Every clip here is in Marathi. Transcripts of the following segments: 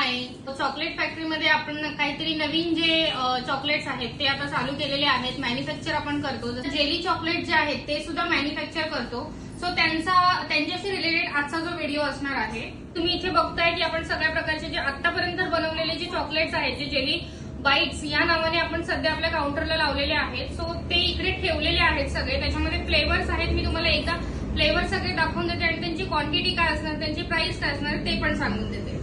आहे. चॉकलेट फॅक्टरीमध्ये आपण काहीतरी नवीन जे चॉकलेट्स आहेत ते आता चालू केलेले आहेत. मॅन्युफॅक्चर आपण करतो. जेली चॉकलेट जे आहेत ते सुद्धा मॅन्युफॅक्चर करतो. सो त्यांच्याशी रिलेटेड आजचा जो व्हिडिओ असणार आहे. तुम्ही इथे बघताय की आपण सगळ्या प्रकारचे जे आतापर्यंत बनवलेले जे चॉकलेट्स आहेत, जे जेली बाईट्स या नावाने आपण सध्या आपल्या काउंटरला लावलेले आहेत. सो ते इकडे ठेवलेले आहेत सगळे. त्याच्यामध्ये फ्लेवर्स आहेत. मी तुम्हाला एकदा फ्लेवर सगळे दाखवून देते आणि त्यांची क्वांटिटी काय असणार, त्यांची प्राइस काय असणार ते पण सांगून देते.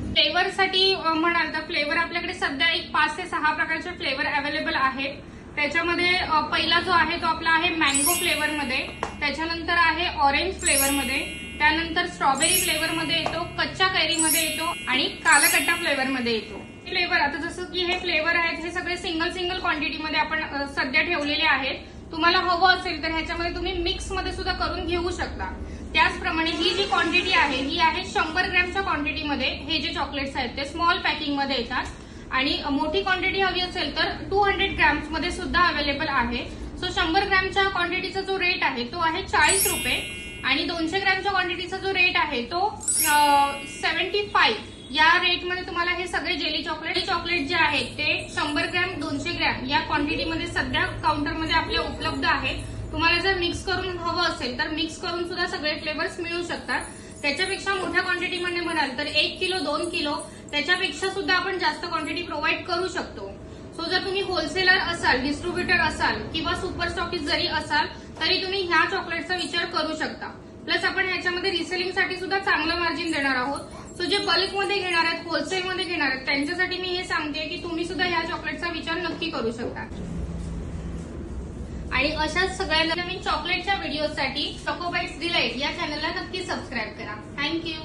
फ्लेवरसाठी म्हणाल तर फ्लेवर आपल्याकडे सध्या एक 5 ते 6 प्रकारचे फ्लेवर अवेलेबल आहेत. त्याच्यामध्ये पहिला जो आहे तो आपला आहे मँगो फ्लेवरमध्ये, त्याच्यानंतर आहे ऑरेंज फ्लेवरमध्ये, त्यानंतर स्ट्रॉबेरी फ्लेवरमध्ये येतो, कच्च्या कैरीमध्ये येतो आणि कालाकट्टा फ्लेवरमध्ये येतो. फ्लेवर आता जसं की हे फ्लेवर आहेत हे सगळे सिंगल क्वांटिटीमध्ये आपण सध्या ठेवलेले आहेत. तुम्हाला हवं असेल तर ह्याच्यामध्ये तुम्ही मिक्स मध्ये सुद्धा करून घेऊ शकता. त्याचप्रमाणे ही जी क्वांटिटी आहे ही आहे 100 ग्रॅमच्या क्वांटिटीमध्ये. हे जे चॉकलेट्स आहेत ते स्मॉल पॅकिंग मध्ये येतात आणि मोठी क्वांटिटी हवी असेल तर 200 ग्रॅम्स मध्ये सुद्धा अवेलेबल आहे. सो 100 ग्रॅमच्या क्वांटिटीचा जो रेट आहे तो आहे 40 रुपये आणि 200 ग्रॅमच्या क्वांटिटीचा जो रेट आहे तो 75. या रेटमध्ये तुम्हाला हे सगळे जेली चॉकलेट जे आहेत ते 100 ग्रॅम 200 ग्रॅम या क्वांटिटीमध्ये सध्या काउंटरमध्ये आपल्या उपलब्ध आहेत. तुम्हाला जर मिक्स करून हवं असेल तर मिक्स करून सुद्धा सगळे फ्लेवर्स मिळू शकतात. त्याच्यापेक्षा मोठ्या क्वांटिटीमध्ये म्हणाल तर 1 किलो 2 किलो त्याच्यापेक्षा सुद्धा आपण जास्त क्वांटिटी प्रोव्हाइड करू शकतो. सो जर तुम्ही होलसेलर असाल, डिस्ट्रीब्युटर असाल किंवा सुपर स्टॉकिस्ट जरी असाल तरी तुम्ही ह्या चॉकलेटचा विचार करू शकता. प्लस आपण ह्याच्यामध्ये रिसेलिंगसाठी सुद्धा चांगलं मार्जिन देणार आहोत. सो जे बल्कमध्ये घेणार आहेत, होलसेलमध्ये घेणार आहेत त्यांच्यासाठी मी हे सांगते की तुम्ही सुद्धा ह्या चॉकलेटचा विचार नक्की करू शकता. आणि अशाच सगळ्या नवीन चॉकलेटच्या व्हिडिओसाठी चॉको बाईट्स डिलाईट या चॅनलला नक्की सबस्क्राईब करा. थँक्यू.